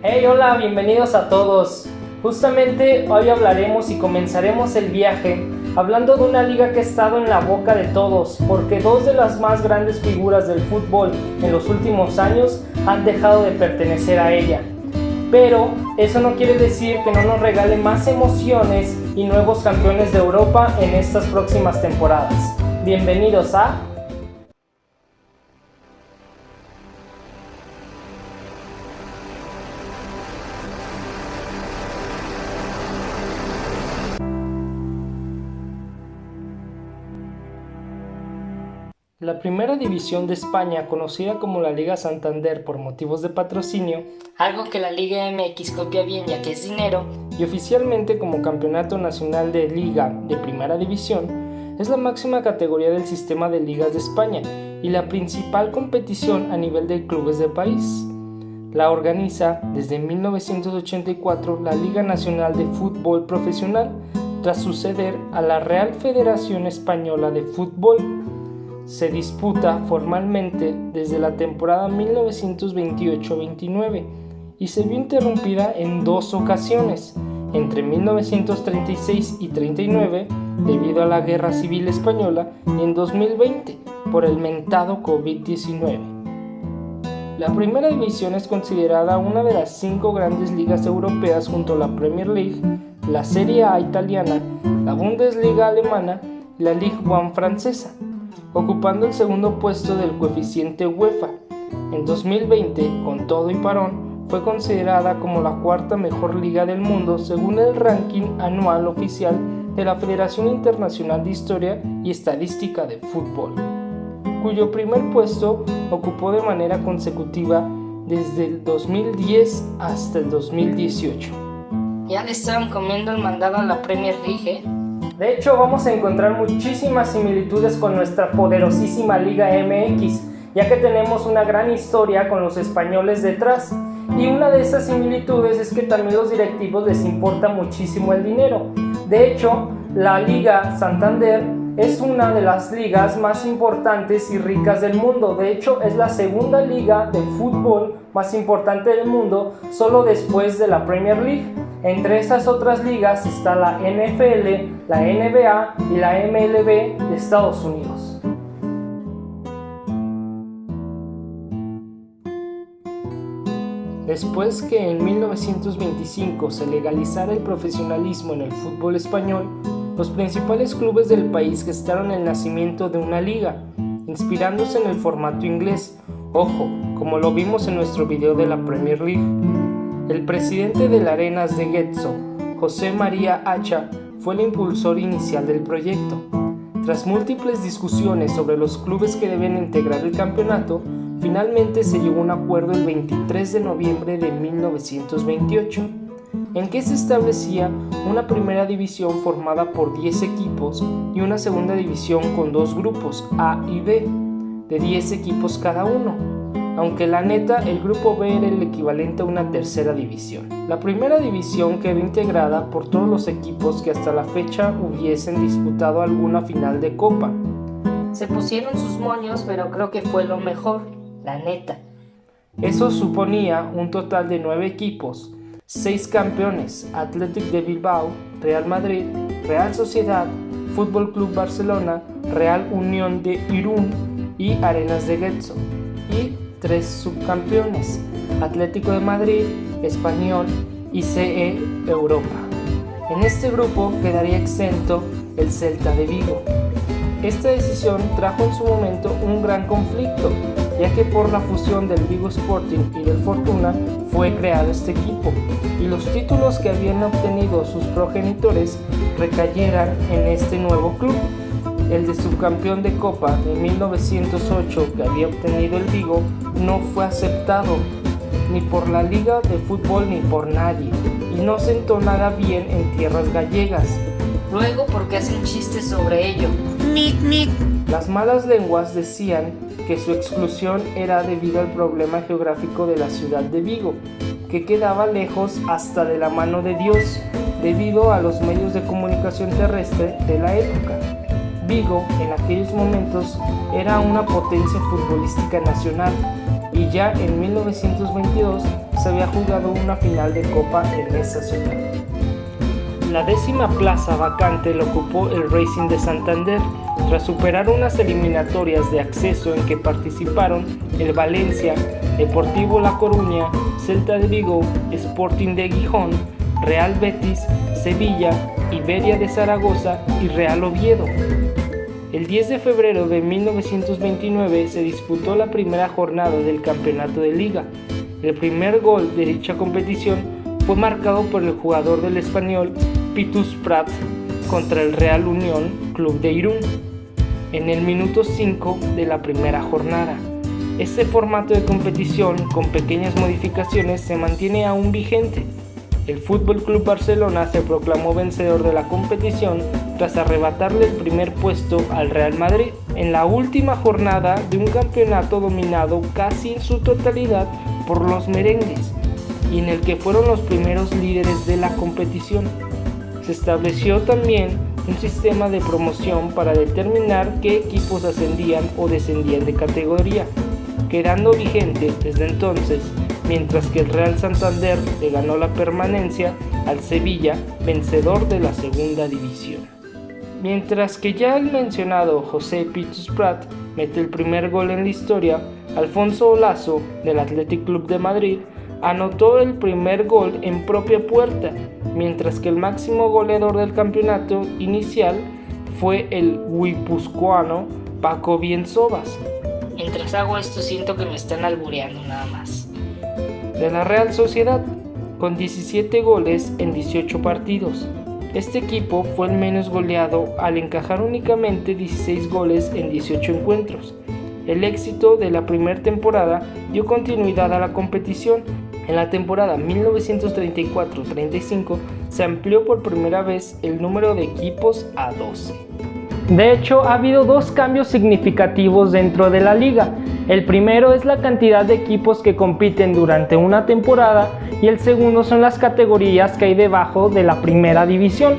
Hey, hola, bienvenidos a todos. Justamente hoy hablaremos y comenzaremos el viaje hablando de una liga que ha estado en la boca de todos, porque dos de las más grandes figuras del fútbol en los últimos años han dejado de pertenecer a ella. Pero eso no quiere decir que no nos regale más emociones y nuevos campeones de Europa en estas próximas temporadas. Bienvenidos a... La primera división de España, conocida como la Liga Santander por motivos de patrocinio, algo que la Liga MX copia bien ya que es dinero, y oficialmente como Campeonato Nacional de Liga de Primera División, es la máxima categoría del sistema de ligas de España y la principal competición a nivel de clubes del país. La organiza desde 1984 la Liga Nacional de Fútbol Profesional, tras suceder a la Real Federación Española de Fútbol. Se disputa formalmente desde la temporada 1928-29 y se vio interrumpida en dos ocasiones, entre 1936 y 39 debido a la Guerra Civil Española y en 2020 por el mentado COVID-19. La primera división es considerada una de las 5 grandes ligas europeas junto a la Premier League, la Serie A italiana, la Bundesliga alemana y la Ligue 1 francesa, ocupando el segundo puesto del coeficiente UEFA. En 2020, con todo y parón, fue considerada como la cuarta mejor liga del mundo según el ranking anual oficial de la Federación Internacional de Historia y Estadística de Fútbol, cuyo primer puesto ocupó de manera consecutiva desde el 2010 hasta el 2018. Ya le estaban comiendo el mandado a la Premier League, ¿eh? De hecho, vamos a encontrar muchísimas similitudes con nuestra poderosísima Liga MX, ya que tenemos una gran historia con los españoles detrás. Y una de esas similitudes es que también a los directivos les importa muchísimo el dinero. De hecho, la Liga Santander es una de las ligas más importantes y ricas del mundo. De hecho, es la segunda liga de fútbol más importante del mundo, solo después de la Premier League. Entre esas otras ligas está la NFL, la NBA y la MLB de Estados Unidos. Después que en 1925 se legalizara el profesionalismo en el fútbol español, los principales clubes del país gestaron el nacimiento de una liga, inspirándose en el formato inglés, ojo, como lo vimos en nuestro video de la Premier League. El presidente del Arenas de Getxo, José María Acha, fue el impulsor inicial del proyecto. Tras múltiples discusiones sobre los clubes que deben integrar el campeonato, finalmente se llegó a un acuerdo el 23 de noviembre de 1928, en que se establecía una primera división formada por 10 equipos y una segunda división con 2 grupos, A y B, de 10 equipos cada uno. Aunque la neta, el grupo B era el equivalente a una tercera división. La primera división quedó integrada por todos los equipos que hasta la fecha hubiesen disputado alguna final de Copa. Se pusieron sus moños, pero creo que fue lo mejor, la neta. Eso suponía un total de 9 equipos, 6 campeones: Athletic de Bilbao, Real Madrid, Real Sociedad, Fútbol Club Barcelona, Real Unión de Irún y Arenas de Getxo, y 3 subcampeones: Atlético de Madrid, Español y CE Europa. En este grupo quedaría exento el Celta de Vigo. Esta decisión trajo en su momento un gran conflicto, ya que por la fusión del Vigo Sporting y del Fortuna fue creado este equipo, y los títulos que habían obtenido sus progenitores recayeran en este nuevo club. El de subcampeón de Copa de 1908 que había obtenido el Vigo no fue aceptado ni por la Liga de Fútbol ni por nadie, y no sentó nada bien en tierras gallegas. Luego, porque hacen chistes sobre ello. Las malas lenguas decían que su exclusión era debido al problema geográfico de la ciudad de Vigo, que quedaba lejos hasta de la mano de Dios, debido a los medios de comunicación terrestre de la época. Vigo en aquellos momentos era una potencia futbolística nacional y ya en 1922 se había jugado una final de Copa en esa ciudad. La 10ª plaza vacante la ocupó el Racing de Santander, tras superar unas eliminatorias de acceso en que participaron el Valencia, Deportivo La Coruña, Celta de Vigo, Sporting de Gijón, Real Betis, Sevilla, Iberia de Zaragoza y Real Oviedo. El 10 de febrero de 1929 se disputó la primera jornada del campeonato de liga. El primer gol de dicha competición fue marcado por el jugador del Español Pitus Prat contra el Real Unión Club de Irún en el minuto 5 de la primera jornada. Este formato de competición, con pequeñas modificaciones, se mantiene aún vigente. El Fútbol Club Barcelona se proclamó vencedor de la competición tras arrebatarle el primer puesto al Real Madrid en la última jornada de un campeonato dominado casi en su totalidad por los merengues y en el que fueron los primeros líderes de la competición. Se estableció también un sistema de promoción para determinar qué equipos ascendían o descendían de categoría, quedando vigente desde entonces, mientras que el Real Santander le ganó la permanencia al Sevilla, vencedor de la segunda división. Mientras que ya el mencionado José Pitus Prat mete el primer gol en la historia, Alfonso Olazo, del Athletic Club de Madrid, anotó el primer gol en propia puerta, mientras que el máximo goleador del campeonato inicial fue el guipuzcoano Paco Bienzobas. Mientras hago esto siento que me están albureando nada más. De la Real Sociedad, con 17 goles en 18 partidos. Este equipo fue el menos goleado al encajar únicamente 16 goles en 18 encuentros. El éxito de la primera temporada dio continuidad a la competición. En la temporada 1934-35 se amplió por primera vez el número de equipos a 12. De hecho, ha habido dos cambios significativos dentro de la liga. El primero es la cantidad de equipos que compiten durante una temporada y el segundo son las categorías que hay debajo de la primera división.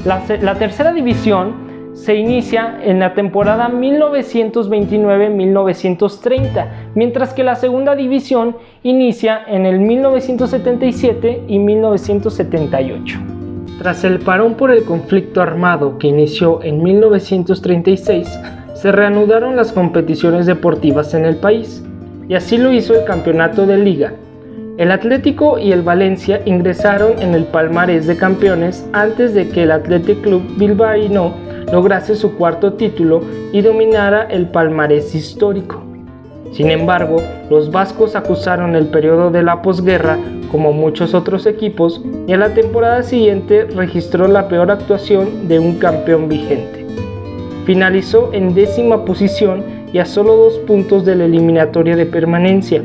La tercera división se inicia en la temporada 1929-1930, mientras que la segunda división inicia en el 1977 y 1978. Tras el parón por el conflicto armado que inició en 1936, se reanudaron las competiciones deportivas en el país, y así lo hizo el campeonato de liga. El Atlético y el Valencia ingresaron en el palmarés de campeones antes de que el Athletic Club Bilbaíno lograse su cuarto título y dominara el palmarés histórico. Sin embargo, los vascos acusaron el periodo de la posguerra, como muchos otros equipos, y en la temporada siguiente registró la peor actuación de un campeón vigente. Finalizó en 10ª posición y a solo 2 puntos de la eliminatoria de permanencia.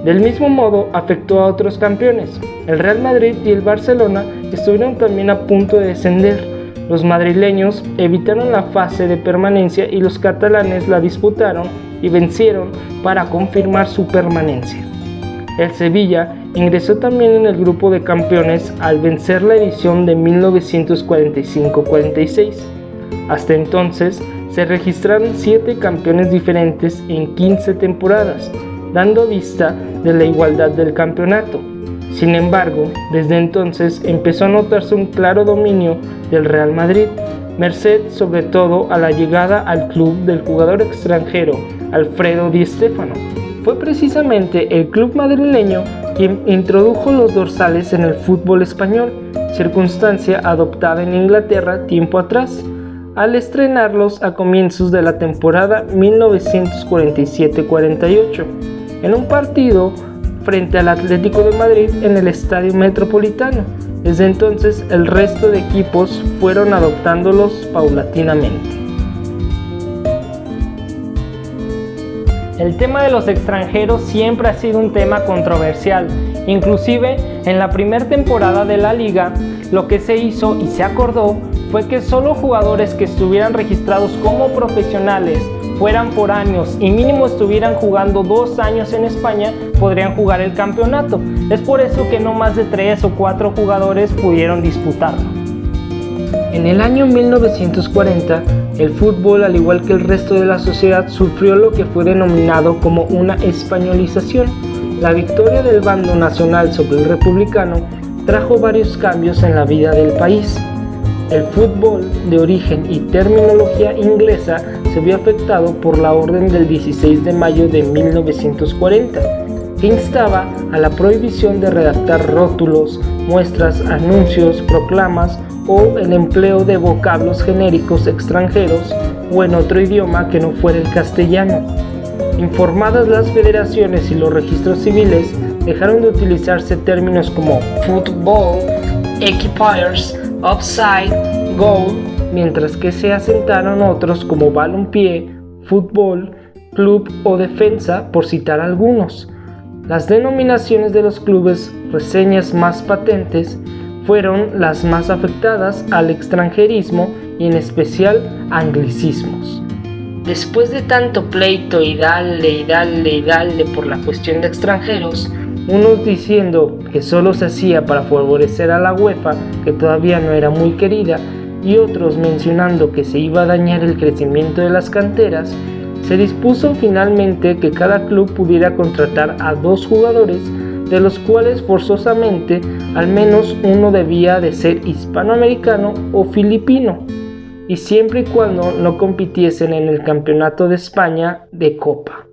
Del mismo modo, afectó a otros campeones. El Real Madrid y el Barcelona estuvieron también a punto de descender. Los madrileños evitaron la fase de permanencia y los catalanes la disputaron y vencieron para confirmar su permanencia. El Sevilla ingresó también en el grupo de campeones al vencer la edición de 1945-46. Hasta entonces se registraron 7 campeones diferentes en 15 temporadas, dando vista de la igualdad del campeonato. Sin embargo, desde entonces empezó a notarse un claro dominio del Real Madrid, merced sobre todo a la llegada al club del jugador extranjero Alfredo Di Stéfano. Fue precisamente el club madrileño quien introdujo los dorsales en el fútbol español, circunstancia adoptada en Inglaterra tiempo atrás, al estrenarlos a comienzos de la temporada 1947-48, en un partido frente al Atlético de Madrid en el Estadio Metropolitano. Desde entonces, el resto de equipos fueron adoptándolos paulatinamente. El tema de los extranjeros siempre ha sido un tema controversial. Inclusive, en la primera temporada de la liga, lo que se hizo y se acordó fue que solo jugadores que estuvieran registrados como profesionales, fueran foráneos y mínimo estuvieran jugando 2 años en España, podrían jugar el campeonato. Es por eso que no más de 3 o 4 jugadores pudieron disputarlo. En el año 1940, el fútbol, al igual que el resto de la sociedad, sufrió lo que fue denominado como una españolización, La victoria del bando nacional sobre el republicano trajo varios cambios en la vida del país. El fútbol, de origen y terminología inglesa, se vio afectado por la orden del 16 de mayo de 1940, que instaba a la prohibición de redactar rótulos, muestras, anuncios, proclamas o el empleo de vocablos genéricos extranjeros o en otro idioma que no fuera el castellano. Informadas las federaciones y los registros civiles, dejaron de utilizarse términos como fútbol, equipiers, offside, goal, mientras que se asentaron otros como balompié, fútbol, club o defensa, por citar algunos. Las denominaciones de los clubes, reseñas más patentes, fueron las más afectadas al extranjerismo y en especial anglicismos. Después de tanto pleito y dale por la cuestión de extranjeros, unos diciendo que solo se hacía para favorecer a la UEFA, que todavía no era muy querida, y otros mencionando que se iba a dañar el crecimiento de las canteras, se dispuso finalmente que cada club pudiera contratar a 2 jugadores, de los cuales forzosamente al menos uno debía de ser hispanoamericano o filipino, y siempre y cuando no compitiesen en el Campeonato de España de Copa.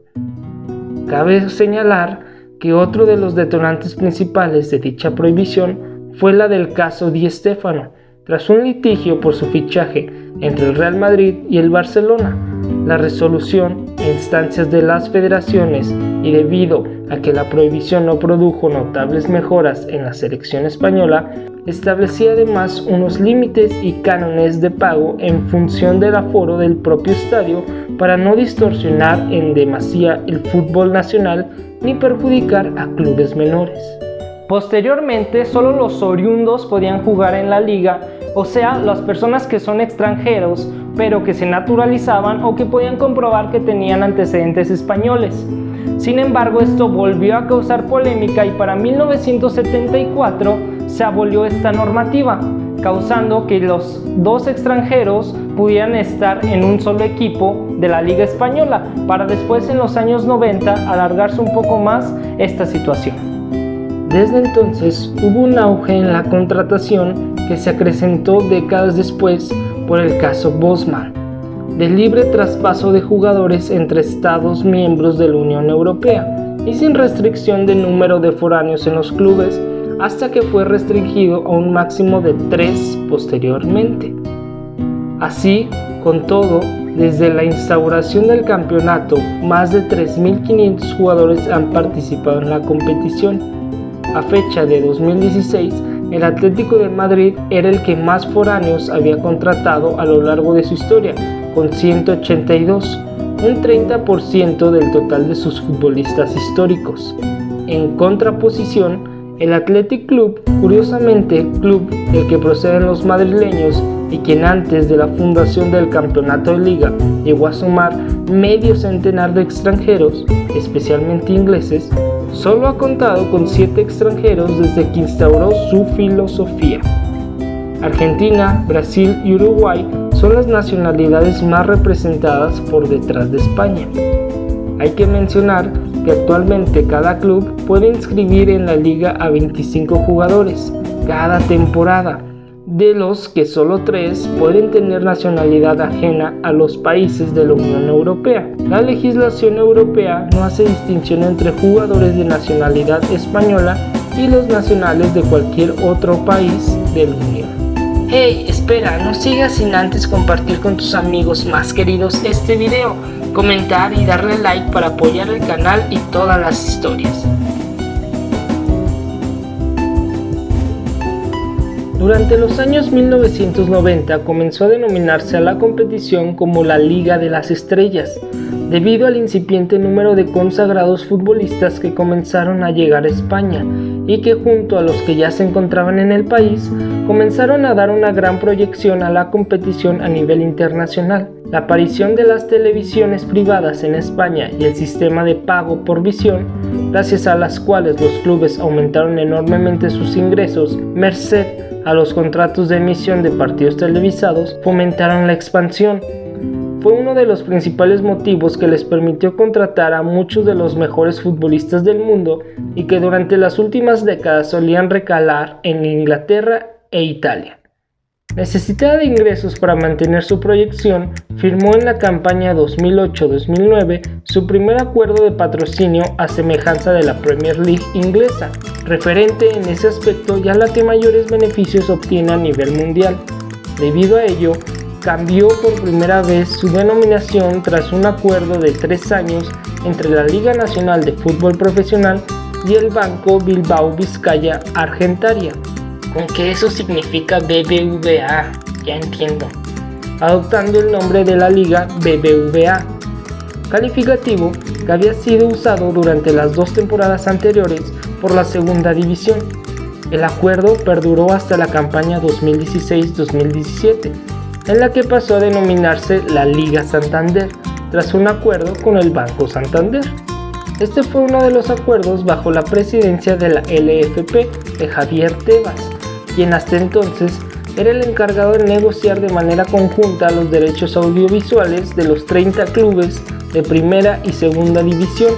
Cabe señalar que otro de los detonantes principales de dicha prohibición fue la del caso Di Stéfano, tras un litigio por su fichaje entre el Real Madrid y el Barcelona. La resolución, a instancias de las federaciones y debido a que la prohibición no produjo notables mejoras en la selección española, establecía además unos límites y cánones de pago en función del aforo del propio estadio para no distorsionar en demasía el fútbol nacional ni perjudicar a clubes menores. Posteriormente, solo los oriundos podían jugar en la liga, o sea, las personas que son extranjeros, pero que se naturalizaban o que podían comprobar que tenían antecedentes españoles. Sin embargo, esto volvió a causar polémica y para 1974 se abolió esta normativa, causando que los 2 extranjeros pudieran estar en un solo equipo de la Liga Española, para después en los años 90 alargarse un poco más esta situación. Desde entonces hubo un auge en la contratación que se acrecentó décadas después por el caso Bosman, de libre traspaso de jugadores entre Estados miembros de la Unión Europea y sin restricción de número de foráneos en los clubes, hasta que fue restringido a un máximo de 3 posteriormente. Así, con todo, desde la instauración del campeonato, más de 3.500 jugadores han participado en la competición. A fecha de 2016, el Atlético de Madrid era el que más foráneos había contratado a lo largo de su historia, con 182, un 30% del total de sus futbolistas históricos. En contraposición, el Athletic Club, curiosamente club del que proceden los madrileños y quien antes de la fundación del campeonato de liga llegó a sumar medio centenar de extranjeros, especialmente ingleses, solo ha contado con 7 extranjeros desde que instauró su filosofía. Argentina, Brasil y Uruguay son las nacionalidades más representadas por detrás de España. Hay que mencionar que actualmente cada club puede inscribir en la liga a 25 jugadores cada temporada, de los que solo 3 pueden tener nacionalidad ajena a los países de la Unión Europea. La legislación europea no hace distinción entre jugadores de nacionalidad española y los nacionales de cualquier otro país de la Unión. Hey, espera, no sigas sin antes compartir con tus amigos más queridos este video, comentar y darle like para apoyar el canal y todas las historias. Durante los años 1990 comenzó a denominarse a la competición como la Liga de las Estrellas, debido al incipiente número de consagrados futbolistas que comenzaron a llegar a España y que junto a los que ya se encontraban en el país, comenzaron a dar una gran proyección a la competición a nivel internacional. La aparición de las televisiones privadas en España y el sistema de pago por visión, gracias a las cuales los clubes aumentaron enormemente sus ingresos, merced a los contratos de emisión de partidos televisados, fomentaron la expansión. fue uno de los principales motivos que les permitió contratar a muchos de los mejores futbolistas del mundo y que durante las últimas décadas solían recalar en Inglaterra e Italia. Necesitada de ingresos para mantener su proyección, firmó en la campaña 2008-2009 su primer acuerdo de patrocinio a semejanza de la Premier League inglesa, referente en ese aspecto ya la que mayores beneficios obtiene a nivel mundial. Debido a ello, cambió por primera vez su denominación tras un acuerdo de 3 años entre la Liga Nacional de Fútbol Profesional y el Banco Bilbao Vizcaya Argentaria. Aunque eso significa BBVA, ya entiendo, adoptando el nombre de la liga BBVA, calificativo que había sido usado durante las 2 temporadas anteriores por la segunda división. El acuerdo perduró hasta la campaña 2016-2017, en la que pasó a denominarse la Liga Santander, tras un acuerdo con el Banco Santander. Este fue uno de los acuerdos bajo la presidencia de la LFP de Javier Tebas, quien hasta entonces era el encargado de negociar de manera conjunta los derechos audiovisuales de los 30 clubes de primera y segunda división,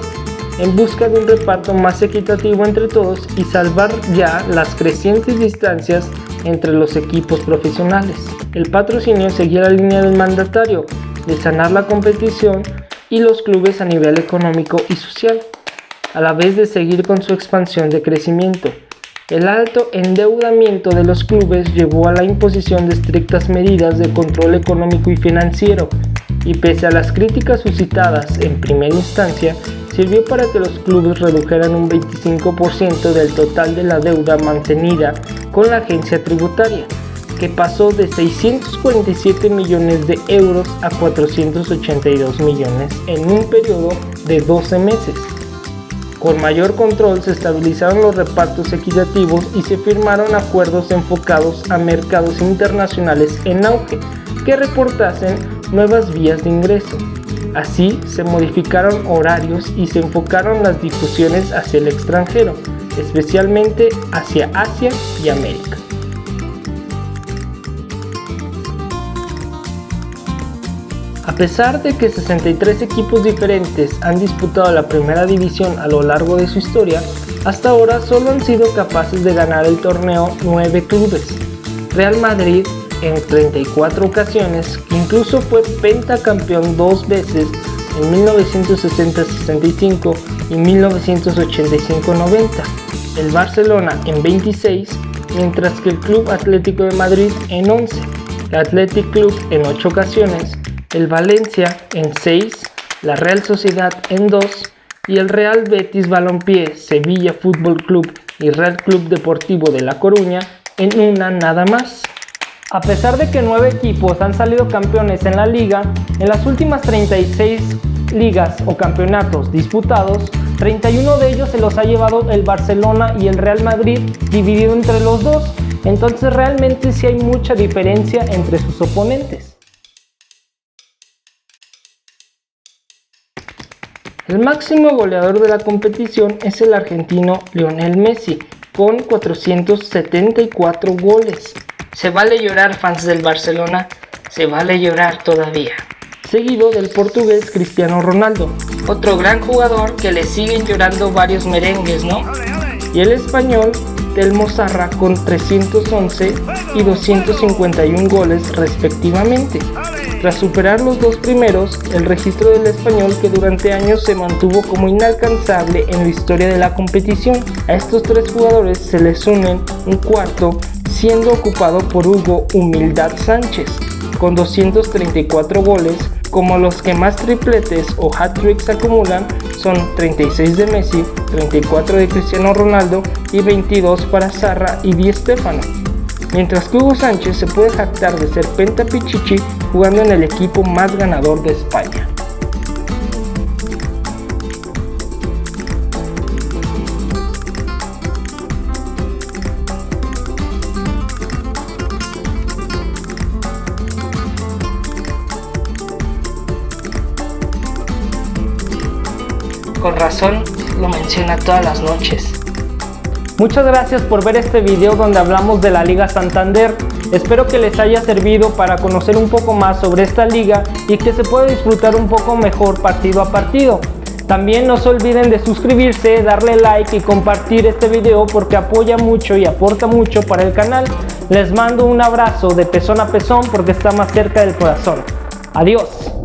en busca de un reparto más equitativo entre todos y salvar ya las crecientes distancias entre los equipos profesionales. El patrocinio seguía la línea del mandatario de sanar la competición y los clubes a nivel económico y social, a la vez de seguir con su expansión de crecimiento. El alto endeudamiento de los clubes llevó a la imposición de estrictas medidas de control económico y financiero, y pese a las críticas suscitadas en primera instancia, sirvió para que los clubes redujeran un 25% del total de la deuda mantenida con la agencia tributaria, que pasó de 647 millones de euros a 482 millones en un periodo de 12 meses. Con mayor control se estabilizaron los repartos equitativos y se firmaron acuerdos enfocados a mercados internacionales en auge que reportasen nuevas vías de ingreso. Así se modificaron horarios y se enfocaron las difusiones hacia el extranjero, especialmente hacia Asia y América. A pesar de que 63 equipos diferentes han disputado la primera división a lo largo de su historia, hasta ahora solo han sido capaces de ganar el torneo 9 clubes. Real Madrid en 34 ocasiones, que incluso fue pentacampeón 2 veces en 1960-65 y 1985-90. El Barcelona en 26, mientras que el Club Atlético de Madrid en 11, el Athletic Club en 8 ocasiones, el Valencia en 6, la Real Sociedad en 2 y el Real Betis Balompié, Sevilla Fútbol Club y Real Club Deportivo de La Coruña en una nada más. A pesar de que 9 equipos han salido campeones en la liga, en las últimas 36 ligas o campeonatos disputados, 31 de ellos se los ha llevado el Barcelona y el Real Madrid, dividido entre los dos. Entonces realmente sí hay mucha diferencia entre sus oponentes. El máximo goleador de la competición es el argentino Lionel Messi, con 474 goles. Se vale llorar, fans del Barcelona, se vale llorar todavía. Seguido del portugués Cristiano Ronaldo, otro gran jugador que le siguen llorando varios merengues, ¿no? Y el español Telmo Zarra con 311 y 251 goles respectivamente. Tras superar los dos primeros, el registro del español, que durante años se mantuvo como inalcanzable en la historia de la competición. A estos 3 jugadores se les unen un cuarto, siendo ocupado por Hugo Humildad Sánchez, con 234 goles, como los que más tripletes o hat-tricks acumulan son 36 de Messi, 34 de Cristiano Ronaldo y 22 para Zarra y Di Stéfano. Mientras que Hugo Sánchez se puede jactar de ser pentapichichi jugando en el equipo más ganador de España. Con razón lo menciona todas las noches. Muchas gracias por ver este video donde hablamos de la Liga Santander. Espero que les haya servido para conocer un poco más sobre esta liga y que se pueda disfrutar un poco mejor partido a partido. También no se olviden de suscribirse, darle like y compartir este video porque apoya mucho y aporta mucho para el canal. Les mando un abrazo de pezón a pezón porque está más cerca del corazón. Adiós.